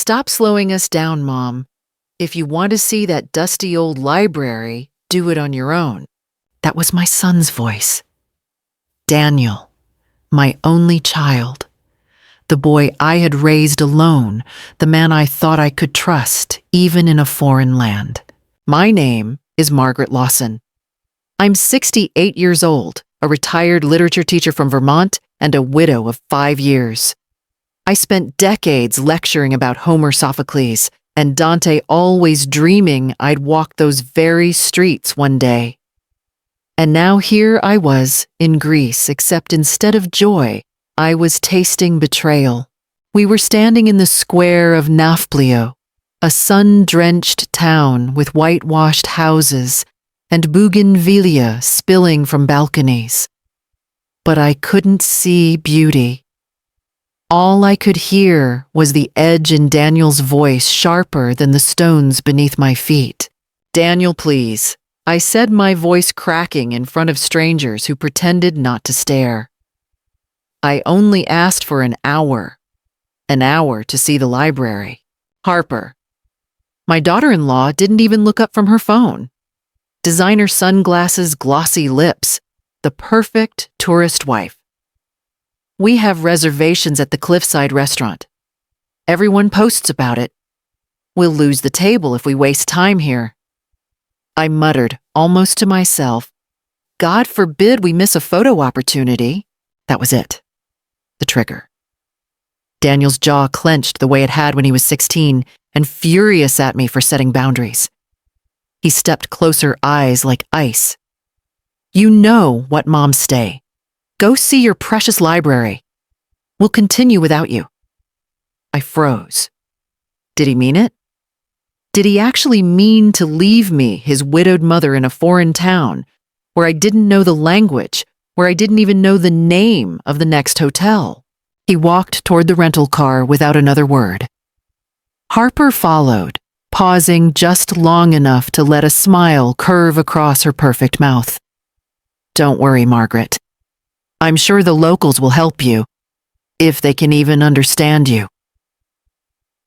Stop slowing us down, Mom. If you want to see that dusty old library, do it on your own. That was my son's voice. Daniel, my only child. The boy I had raised alone, the man I thought I could trust, even in a foreign land. My name is Margaret Lawson. I'm 68 years old, a retired literature teacher from Vermont, and a widow of 5 years. I spent decades lecturing about Homer Sophocles, and Dante, always dreaming I'd walk those very streets one day. And now here I was in Greece, except instead of joy, I was tasting betrayal. We were standing in the square of Nafplio, a sun-drenched town with whitewashed houses and bougainvillea spilling from balconies. But I couldn't see beauty. All I could hear was the edge in Daniel's voice, sharper than the stones beneath my feet. "Daniel, please," I said, my voice cracking in front of strangers who pretended not to stare. I only asked for an hour to see the library. Harper. My daughter-in-law didn't even look up from her phone. Designer sunglasses, glossy lips, the perfect tourist wife. We have reservations at the Cliffside restaurant. Everyone posts about it. We'll lose the table if we waste time here. I muttered, almost to myself, God forbid we miss a photo opportunity. That was it. The trigger. Daniel's jaw clenched the way it had when he was 16, and furious at me for setting boundaries. He stepped closer, eyes like ice. "You know what moms say. Go see your precious library. We'll continue without you." I froze. Did he mean it? Did he actually mean to leave me, his widowed mother, in a foreign town, where I didn't know the language, where I didn't even know the name of the next hotel? He walked toward the rental car without another word. Harper followed, pausing just long enough to let a smile curve across her perfect mouth. "Don't worry, Margaret. I'm sure the locals will help you, if they can even understand you."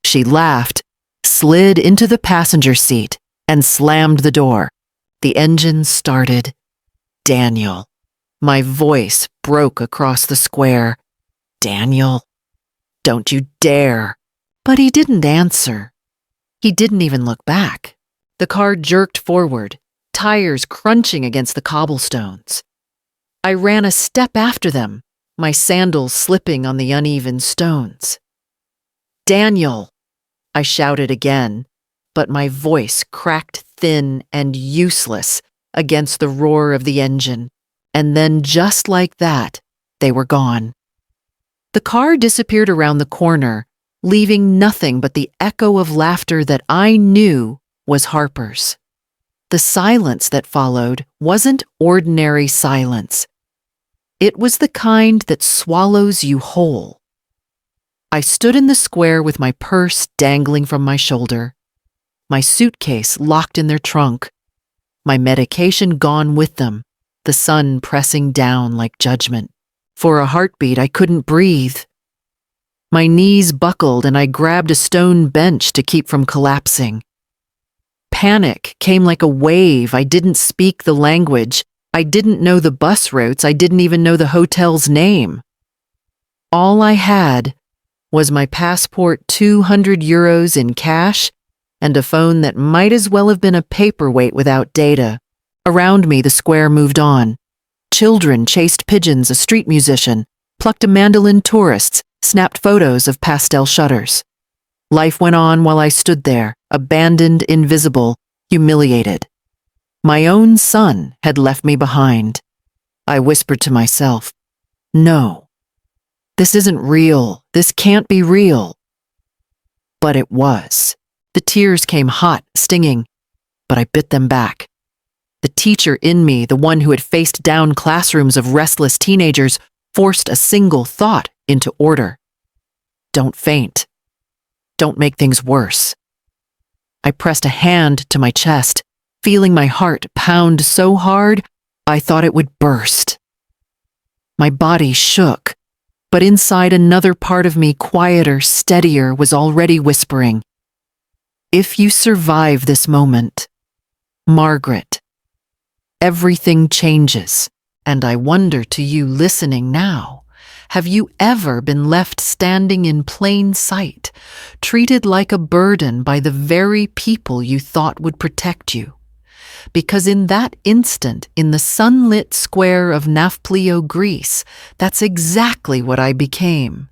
She laughed, slid into the passenger seat, and slammed the door. The engine started. "Daniel." My voice broke across the square. "Daniel, don't you dare." But he didn't answer. He didn't even look back. The car jerked forward, tires crunching against the cobblestones. I ran a step after them, my sandals slipping on the uneven stones. "Daniel," I shouted again, but my voice cracked thin and useless against the roar of the engine. And then, just like that, they were gone. The car disappeared around the corner, leaving nothing but the echo of laughter that I knew was Harper's. The silence that followed wasn't ordinary silence. It was the kind that swallows you whole. I stood in the square with my purse dangling from my shoulder, my suitcase locked in their trunk, my medication gone with them, the sun pressing down like judgment. For a heartbeat, I couldn't breathe. My knees buckled and I grabbed a stone bench to keep from collapsing. Panic came like a wave. I didn't speak the language. I didn't know the bus routes. I didn't even know the hotel's name. All I had was my passport, 200 euros in cash, and a phone that might as well have been a paperweight without data. Around me, the square moved on. Children chased pigeons, a street musician plucked a mandolin, tourists snapped photos of pastel shutters. Life went on while I stood there, abandoned, invisible, humiliated. My own son had left me behind. I whispered to myself, "No, this isn't real. This can't be real." But it was. The tears came hot, stinging, but I bit them back. The teacher in me, the one who had faced down classrooms of restless teenagers, forced a single thought into order. Don't faint. Don't make things worse. I pressed a hand to my chest, feeling my heart pound so hard I thought it would burst. My body shook, But inside, another part of me, quieter, steadier, was already whispering, "If you survive this moment, Margaret, everything changes." And I wonder to you listening now, have you ever been left standing in plain sight, treated like a burden by the very people you thought would protect you? Because in that instant, in the sunlit square of Nafplio, Greece, that's exactly what I became.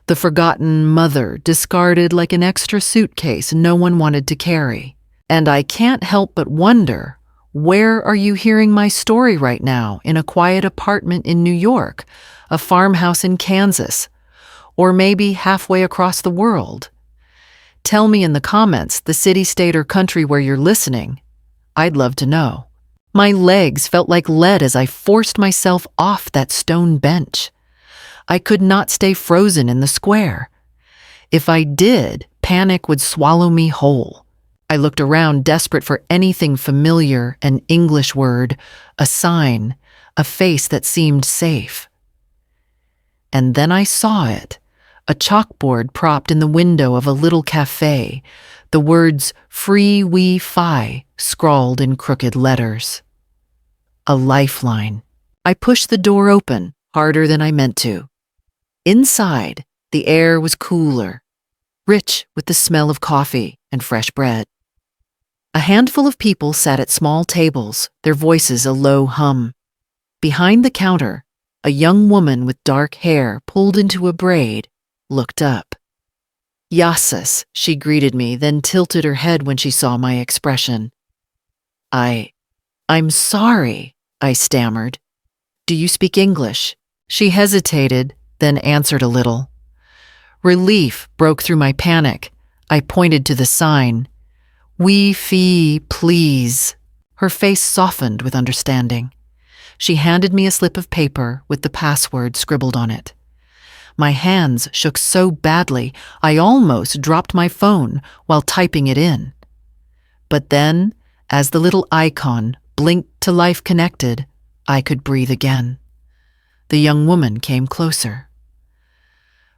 The forgotten mother, discarded like an extra suitcase no one wanted to carry. And I can't help but wonder, where are you hearing my story right now? In a quiet apartment in New York, a farmhouse in Kansas, or maybe halfway across the world? Tell me in the comments the city, state, or country where you're listening. I'd love to know. My legs felt like lead as I forced myself off that stone bench. I could not stay frozen in the square. If I did, panic would swallow me whole. I looked around, desperate for anything familiar, an English word, a sign, a face that seemed safe. And then I saw it, a chalkboard propped in the window of a little cafe, the words "Free Wi-Fi" scrawled in crooked letters. A lifeline. I pushed the door open, harder than I meant to. Inside, the air was cooler, rich with the smell of coffee and fresh bread. A handful of people sat at small tables, their voices a low hum. Behind the counter, a young woman with dark hair pulled into a braid looked up. "Yassis," she greeted me, then tilted her head when she saw my expression. I'm sorry," I stammered. "Do you speak English?" She hesitated, then answered a little. Relief broke through my panic. I pointed to the sign. "Wi-Fi, please." Her face softened with understanding. She handed me a slip of paper with the password scribbled on it. My hands shook so badly I almost dropped my phone while typing it in. But then, as the little icon blinked to life connected, I could breathe again. The young woman came closer.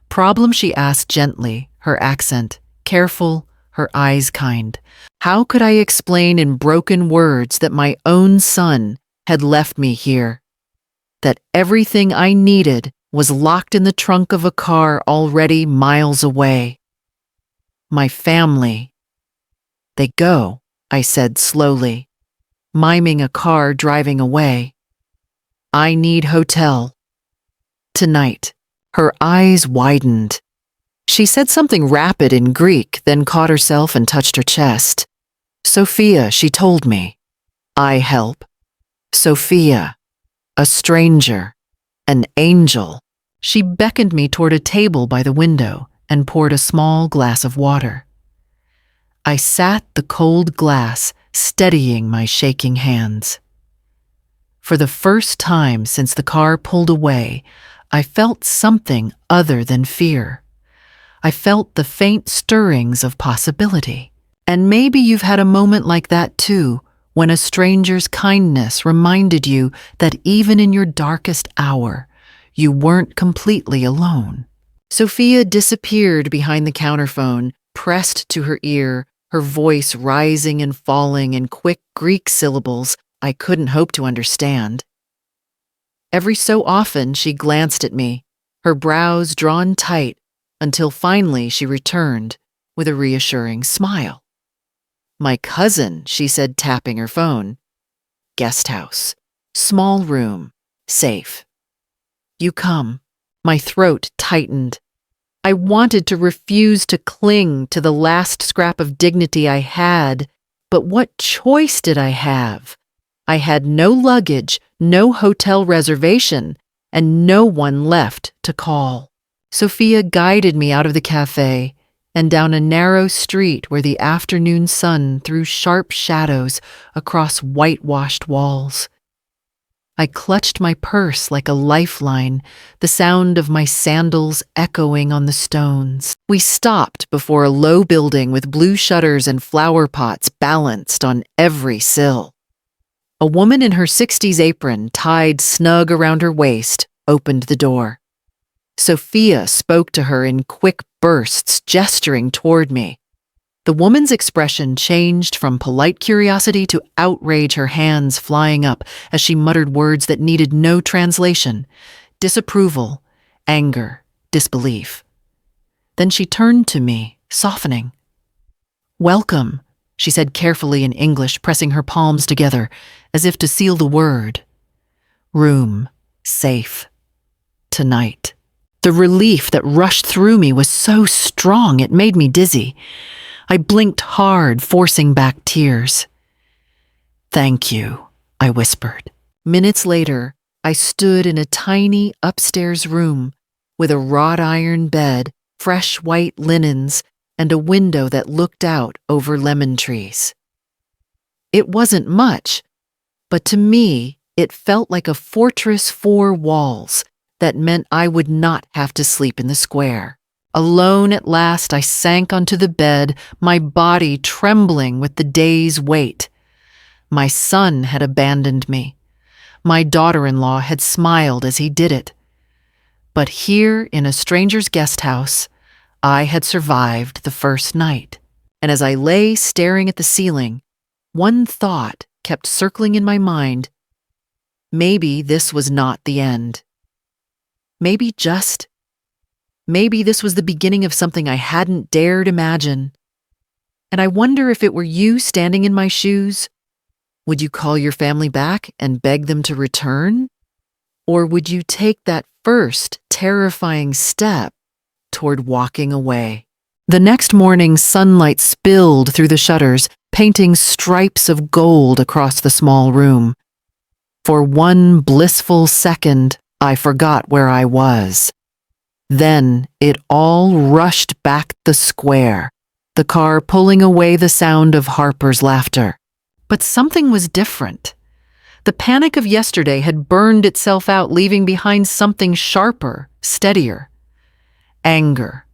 "Problem?" she asked gently, her accent careful, her eyes kind. How could I explain in broken words that my own son had left me here? That everything I needed was locked in the trunk of a car already miles away? My family. "They go," I said slowly, miming a car driving away. "I need hotel. Tonight." Her eyes widened. She said something rapid in Greek, then caught herself and touched her chest. "Sophia," she told me. "I help." Sophia, a stranger, an angel. She beckoned me toward a table by the window and poured a small glass of water. I sat the cold glass, steadying my shaking hands. For the first time since the car pulled away, I felt something other than fear. I felt the faint stirrings of possibility. And maybe you've had a moment like that too, when a stranger's kindness reminded you that even in your darkest hour, you weren't completely alone. Sophia disappeared behind the counterphone, pressed to her ear, her voice rising and falling in quick Greek syllables I couldn't hope to understand. Every so often she glanced at me, her brows drawn tight, until finally she returned with a reassuring smile. "My cousin," she said, tapping her phone. "Guest house. Small room. Safe. You come." My throat tightened. I wanted to refuse to cling to the last scrap of dignity I had, but what choice did I have? I had no luggage, no hotel reservation, and no one left to call. Sophia guided me out of the cafe and down a narrow street where the afternoon sun threw sharp shadows across whitewashed walls. I clutched my purse like a lifeline, the sound of my sandals echoing on the stones. We stopped before a low building with blue shutters and flower pots balanced on every sill. A woman in her 60s apron, tied snug around her waist, opened the door. Sophia spoke to her in quick bursts, gesturing toward me. The woman's expression changed from polite curiosity to outrage, her hands flying up as she muttered words that needed no translation: disapproval, anger, disbelief. Then she turned to me, softening. "Welcome," she said carefully in English, pressing her palms together as if to seal the word. "Room, safe, tonight." The relief that rushed through me was so strong it made me dizzy. I blinked hard, forcing back tears. "Thank you," I whispered. Minutes later, I stood in a tiny upstairs room with a wrought iron bed, fresh white linens, and a window that looked out over lemon trees. It wasn't much, but to me, it felt like a fortress, 4 walls, that meant I would not have to sleep in the square. Alone at last, I sank onto the bed, my body trembling with the day's weight. My son had abandoned me. My daughter-in-law had smiled as he did it. But here, in a stranger's guest house, I had survived the first night. And as I lay staring at the ceiling, one thought kept circling in my mind. Maybe this was not the end. Maybe this was the beginning of something I hadn't dared imagine. And I wonder, if it were you standing in my shoes, would you call your family back and beg them to return? Or would you take that first terrifying step toward walking away? The next morning, sunlight spilled through the shutters, painting stripes of gold across the small room. For one blissful second, I forgot where I was. Then it all rushed back the square, the car pulling away, the sound of Harper's laughter. But something was different. The panic of yesterday had burned itself out, leaving behind something sharper, steadier. Anger.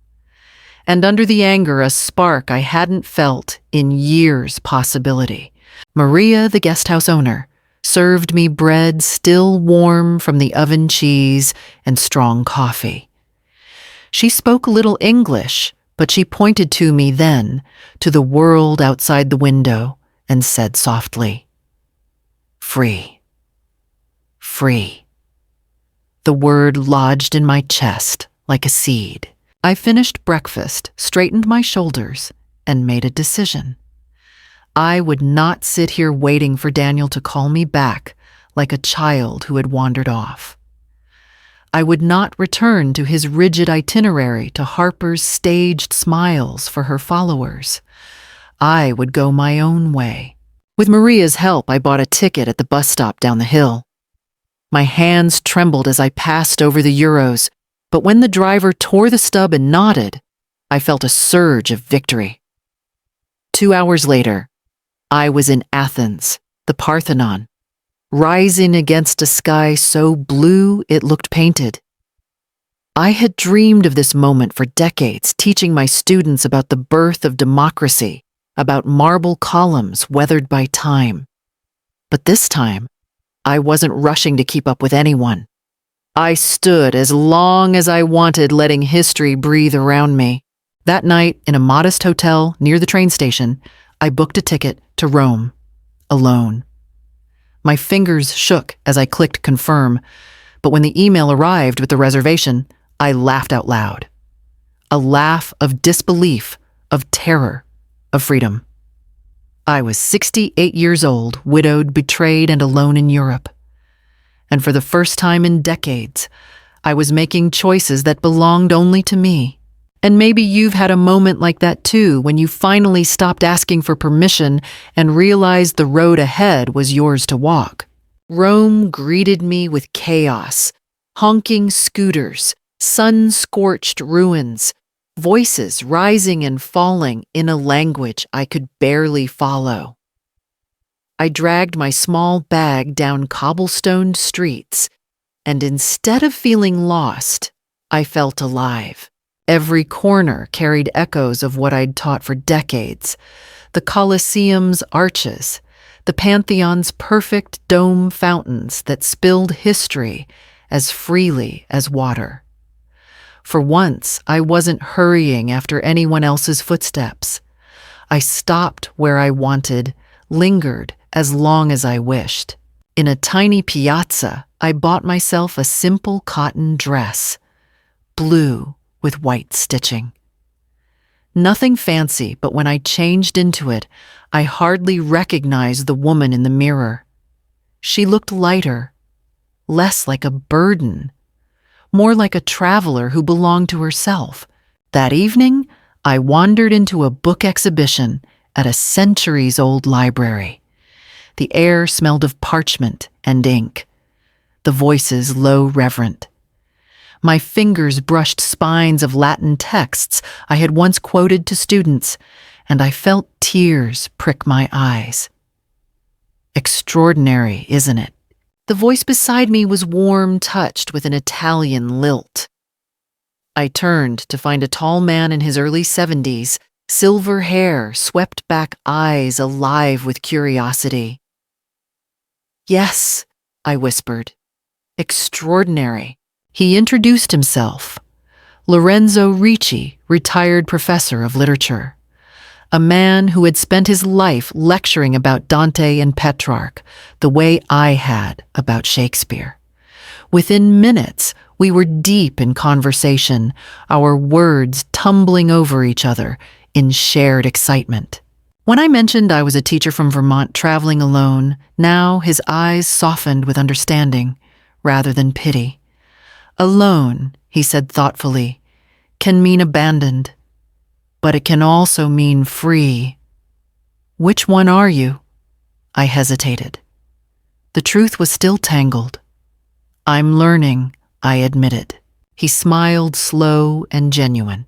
And under the anger, a spark I hadn't felt in years. Possibility. Maria, the guesthouse owner, served me bread still warm from the oven, cheese, and strong coffee. She spoke little English, but she pointed to me then, to the world outside the window, and said softly, "Free. Free." The word lodged in my chest like a seed. I finished breakfast, straightened my shoulders, and made a decision. I would not sit here waiting for Daniel to call me back like a child who had wandered off. I would not return to his rigid itinerary, to Harper's staged smiles for her followers. I would go my own way. With Maria's help, I bought a ticket at the bus stop down the hill. My hands trembled as I passed over the euros, but when the driver tore the stub and nodded, I felt a surge of victory. 2 hours later, I was in Athens, the Parthenon, rising against a sky so blue it looked painted. I had dreamed of this moment for decades, teaching my students about the birth of democracy, about marble columns weathered by time. But this time, I wasn't rushing to keep up with anyone. I stood as long as I wanted, letting history breathe around me. That night, in a modest hotel near the train station, I booked a ticket to Rome, alone. My fingers shook as I clicked confirm, but when the email arrived with the reservation, I laughed out loud. A laugh of disbelief, of terror, of freedom. I was 68 years old, widowed, betrayed, and alone in Europe. And for the first time in decades, I was making choices that belonged only to me. And maybe you've had a moment like that too, when you finally stopped asking for permission and realized the road ahead was yours to walk. Rome greeted me with chaos, honking scooters, sun-scorched ruins, voices rising and falling in a language I could barely follow. I dragged my small bag down cobblestoned streets, and instead of feeling lost, I felt alive. Every corner carried echoes of what I'd taught for decades: the Colosseum's arches, the Pantheon's perfect dome fountains that spilled history as freely as water. For once, I wasn't hurrying after anyone else's footsteps. I stopped where I wanted, lingered as long as I wished. In a tiny piazza, I bought myself a simple cotton dress, blue with white stitching. Nothing fancy, but when I changed into it, I hardly recognized the woman in the mirror. She looked lighter, less like a burden, more like a traveler who belonged to herself. That evening, I wandered into a book exhibition at a centuries-old library. The air smelled of parchment and ink, the voices low reverent. My fingers brushed spines of Latin texts I had once quoted to students, and I felt tears prick my eyes. Extraordinary, isn't it? The voice beside me was warm, touched with an Italian lilt. I turned to find a tall man in his early 70s, silver hair, swept back eyes alive with curiosity. "Yes," I whispered. "Extraordinary." He introduced himself. Lorenzo Ricci, retired professor of literature. A man who had spent his life lecturing about Dante and Petrarch, the way I had about Shakespeare. Within minutes, we were deep in conversation, our words tumbling over each other in shared excitement. When I mentioned I was a teacher from Vermont traveling alone, now his eyes softened with understanding rather than pity. Alone, he said thoughtfully, can mean abandoned, but it can also mean free. Which one are you? I hesitated. The truth was still tangled. I'm learning, I admitted. He smiled slow and genuine.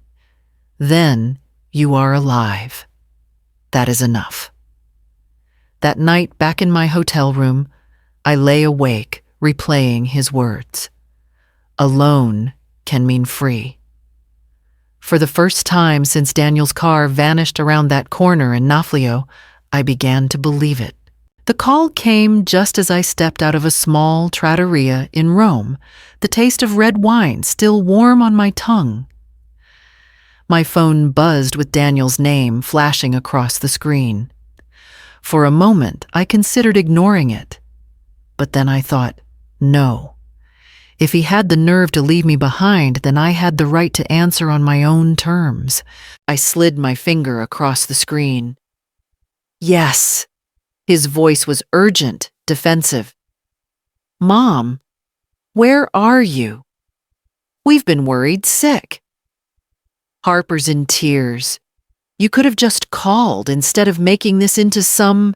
Then you are alive. That is enough. That night back in my hotel room, I lay awake, replaying his words. Alone can mean free. For the first time since Daniel's car vanished around that corner in Naflio, I began to believe it. The call came just as I stepped out of a small trattoria in Rome, the taste of red wine still warm on my tongue. My phone buzzed with Daniel's name flashing across the screen. For a moment, I considered ignoring it. But then I thought, no. If he had the nerve to leave me behind, then I had the right to answer on my own terms. I slid my finger across the screen. Yes. His voice was urgent, defensive. Mom, where are you? We've been worried sick. Harper's in tears. You could have just called instead of making this into some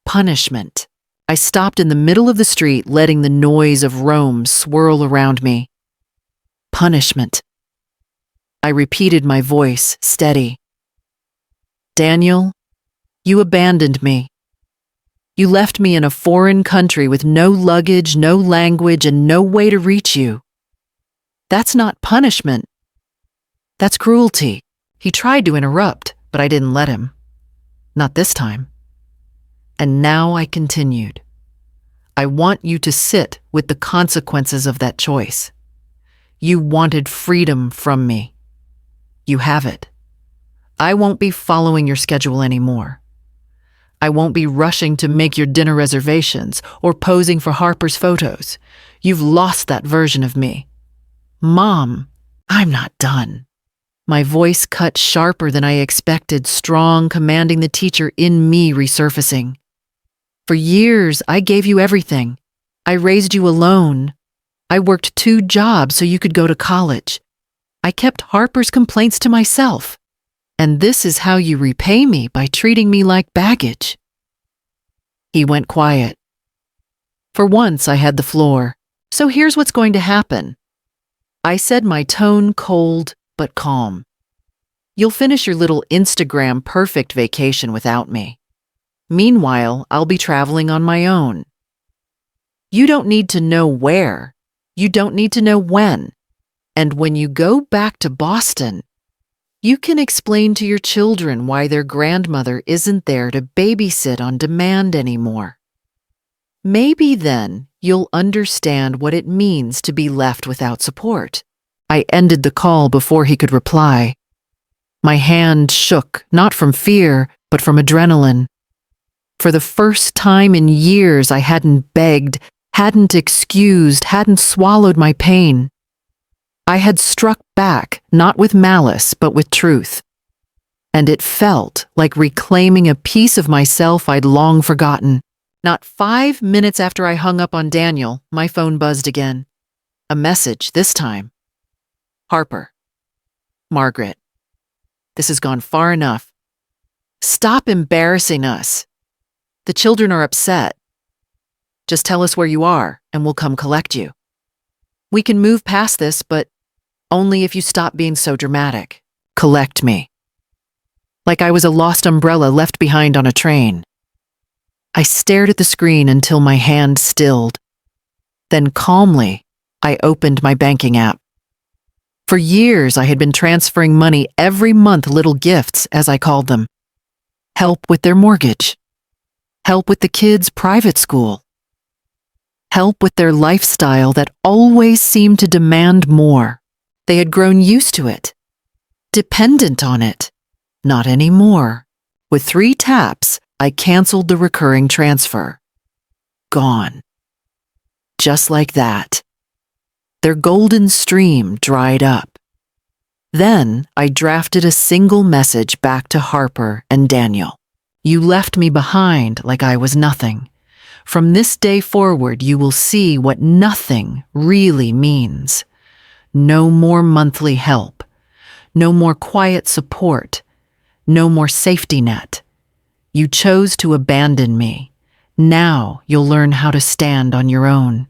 punishment. I stopped in the middle of the street, letting the noise of Rome swirl around me. Punishment. I repeated, my voice steady. Daniel, you abandoned me. You left me in a foreign country with no luggage, no language, and no way to reach you. That's not punishment. That's cruelty. He tried to interrupt, but I didn't let him. Not this time. And now I continued. I want you to sit with the consequences of that choice. You wanted freedom from me. You have it. I won't be following your schedule anymore. I won't be rushing to make your dinner reservations or posing for Harper's photos. You've lost that version of me. Mom, I'm not done. My voice cut sharper than I expected, strong, commanding the teacher in me resurfacing. For years, I gave you everything. I raised you alone. I worked 2 jobs so you could go to college. I kept Harper's complaints to myself. And this is how you repay me, by treating me like baggage. He went quiet. For once, I had the floor. So here's what's going to happen. I said, my tone cold but calm. You'll finish your little Instagram perfect vacation without me. Meanwhile, I'll be traveling on my own. You don't need to know where. You don't need to know when. And when you go back to Boston, you can explain to your children why their grandmother isn't there to babysit on demand anymore. Maybe then you'll understand what it means to be left without support. I ended the call before he could reply. My hand shook, not from fear, but from adrenaline. For the first time in years, I hadn't begged, hadn't excused, hadn't swallowed my pain. I had struck back, not with malice, but with truth. And it felt like reclaiming a piece of myself I'd long forgotten. Not 5 minutes after I hung up on Daniel, my phone buzzed again. A message this time. Harper. Margaret. This has gone far enough. Stop embarrassing us. The children are upset. Just tell us where you are, and we'll come collect you. We can move past this, but only if you stop being so dramatic. Collect me. Like I was a lost umbrella left behind on a train. I stared at the screen until my hand stilled. Then calmly, I opened my banking app. For years, I had been transferring money every month, little gifts, as I called them. Help with their mortgage. Help with the kids' private school. Help with their lifestyle that always seemed to demand more. They had grown used to it. Dependent on it. Not anymore. With 3 taps, I canceled the recurring transfer. Gone. Just like that. Their golden stream dried up. Then I drafted a single message back to Harper and Daniel. You left me behind like I was nothing. From this day forward, you will see what nothing really means. No more monthly help. No more quiet support. No more safety net. You chose to abandon me. Now you'll learn how to stand on your own.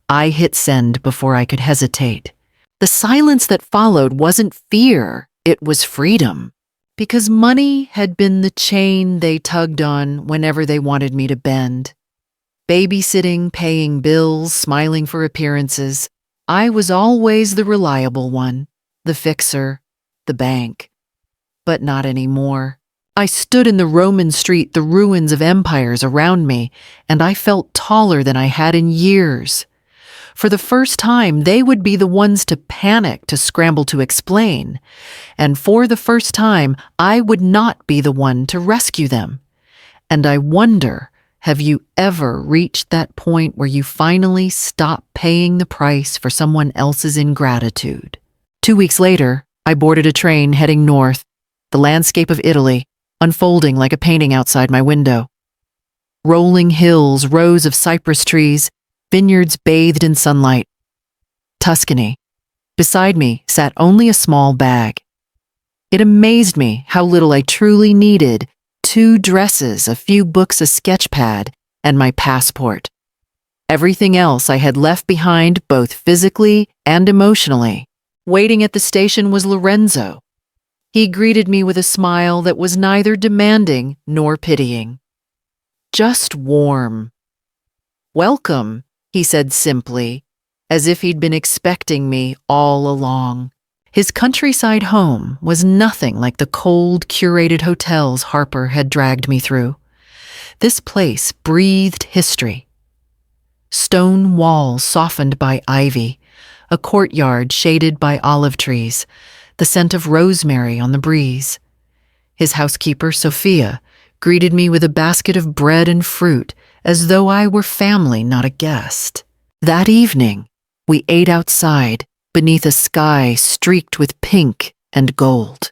I hit send before I could hesitate. The silence that followed wasn't fear, it was freedom. Because money had been the chain they tugged on whenever they wanted me to bend. Babysitting, paying bills, smiling for appearances. I was always the reliable one, the fixer, the bank. But not anymore. I stood in the Roman street, the ruins of empires around me, and I felt taller than I had in years. For the first time, they would be the ones to panic, to scramble to explain. And for the first time, I would not be the one to rescue them. And I wonder, have you ever reached that point where you finally stop paying the price for someone else's ingratitude? 2 weeks later, I boarded a train heading north, the landscape of Italy, unfolding like a painting outside my window. Rolling hills, rows of cypress trees, vineyards bathed in sunlight. Tuscany. Beside me sat only a small bag. It amazed me how little I truly needed: 2 dresses, a few books, a sketch pad, and my passport. Everything else I had left behind both physically and emotionally. Waiting at the station was Lorenzo. He greeted me with a smile that was neither demanding nor pitying. Just warm. Welcome, he said simply, as if he'd been expecting me all along. His countryside home was nothing like the cold, curated hotels Harper had dragged me through. This place breathed history. Stone walls softened by ivy, a courtyard shaded by olive trees, the scent of rosemary on the breeze. His housekeeper, Sophia, greeted me with a basket of bread and fruit, as though I were family, not a guest. That evening, we ate outside, beneath a sky streaked with pink and gold.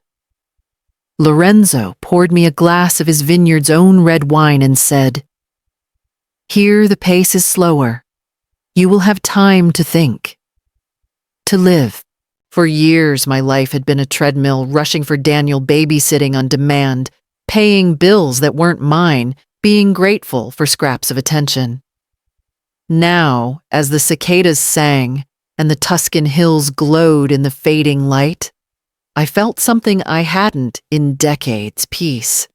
Lorenzo poured me a glass of his vineyard's own red wine and said, "Here the pace is slower. You will have time to think, to live." For years, my life had been a treadmill, rushing for Daniel, babysitting on demand, paying bills that weren't mine, being grateful for scraps of attention. Now, as the cicadas sang and the Tuscan hills glowed in the fading light, I felt something I hadn't in decades: peace.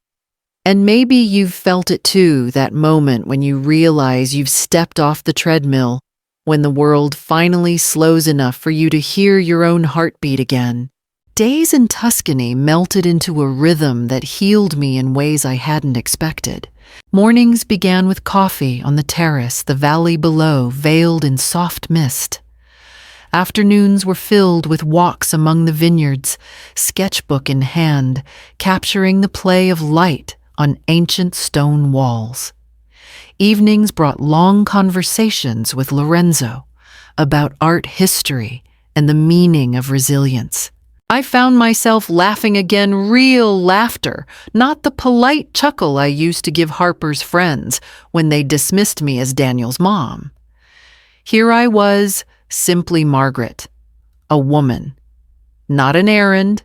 And maybe you've felt it too, that moment when you realize you've stepped off the treadmill, when the world finally slows enough for you to hear your own heartbeat again. Days in Tuscany melted into a rhythm that healed me in ways I hadn't expected. Mornings began with coffee on the terrace, the valley below veiled in soft mist. Afternoons were filled with walks among the vineyards, sketchbook in hand, capturing the play of light on ancient stone walls. Evenings brought long conversations with Lorenzo about art history and the meaning of resilience. I found myself laughing again, real laughter, not the polite chuckle I used to give Harper's friends when they dismissed me as Daniel's mom. Here I was, simply Margaret, a woman, not an errand,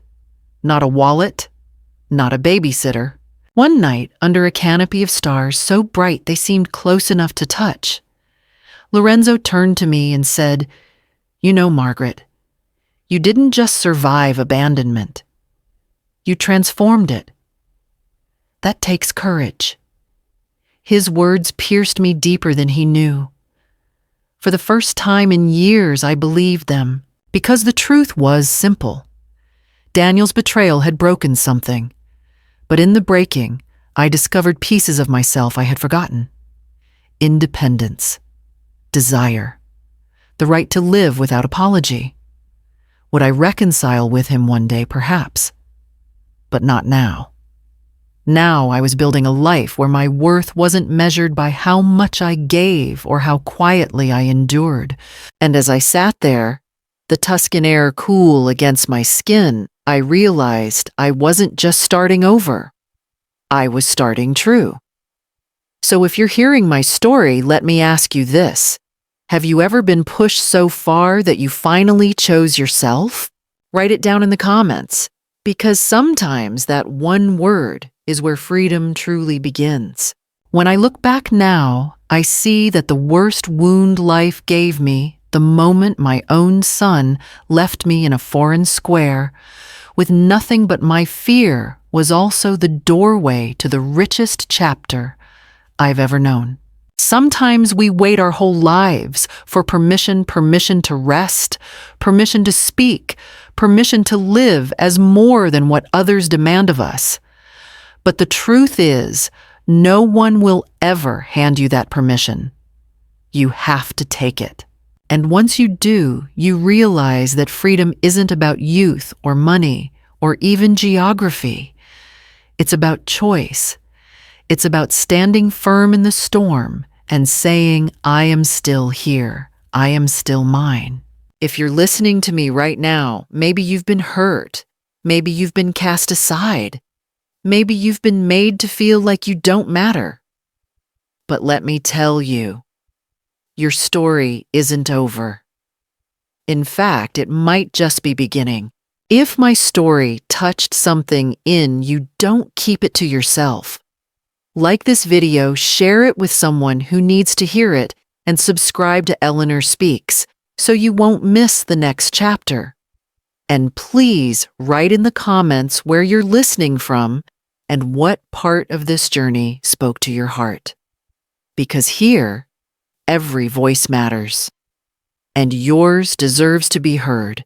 not a wallet, not a babysitter. One night, under a canopy of stars so bright they seemed close enough to touch, Lorenzo turned to me and said, "You know, Margaret, you didn't just survive abandonment. You transformed it. That takes courage." His words pierced me deeper than he knew. For the first time in years, I believed them, because the truth was simple. Daniel's betrayal had broken something, but in the breaking, I discovered pieces of myself I had forgotten. Independence, desire, the right to live without apology. Would I reconcile with him one day, perhaps? But not now. Now I was building a life where my worth wasn't measured by how much I gave or how quietly I endured. And as I sat there, the Tuscan air cool against my skin, I realized I wasn't just starting over. I was starting true. So if you're hearing my story, let me ask you this. Have you ever been pushed so far that you finally chose yourself? Write it down in the comments, because sometimes that one word is where freedom truly begins. When I look back now, I see that the worst wound life gave me, the moment my own son left me in a foreign square, with nothing but my fear, was also the doorway to the richest chapter I've ever known. Sometimes we wait our whole lives for permission to rest, permission to speak, permission to live as more than what others demand of us. But the truth is, no one will ever hand you that permission. You have to take it. And once you do, you realize that freedom isn't about youth or money or even geography. It's about choice. It's about standing firm in the storm and saying, "I am still here. I am still mine." If you're listening to me right now, maybe you've been hurt. Maybe you've been cast aside. Maybe you've been made to feel like you don't matter. But let me tell you, your story isn't over. In fact, it might just be beginning. If my story touched something in you, don't keep it to yourself. Like this video, share it with someone who needs to hear it, and subscribe to Eleanor Speaks so you won't miss the next chapter. And please write in the comments where you're listening from and what part of this journey spoke to your heart. Because here, every voice matters, and yours deserves to be heard.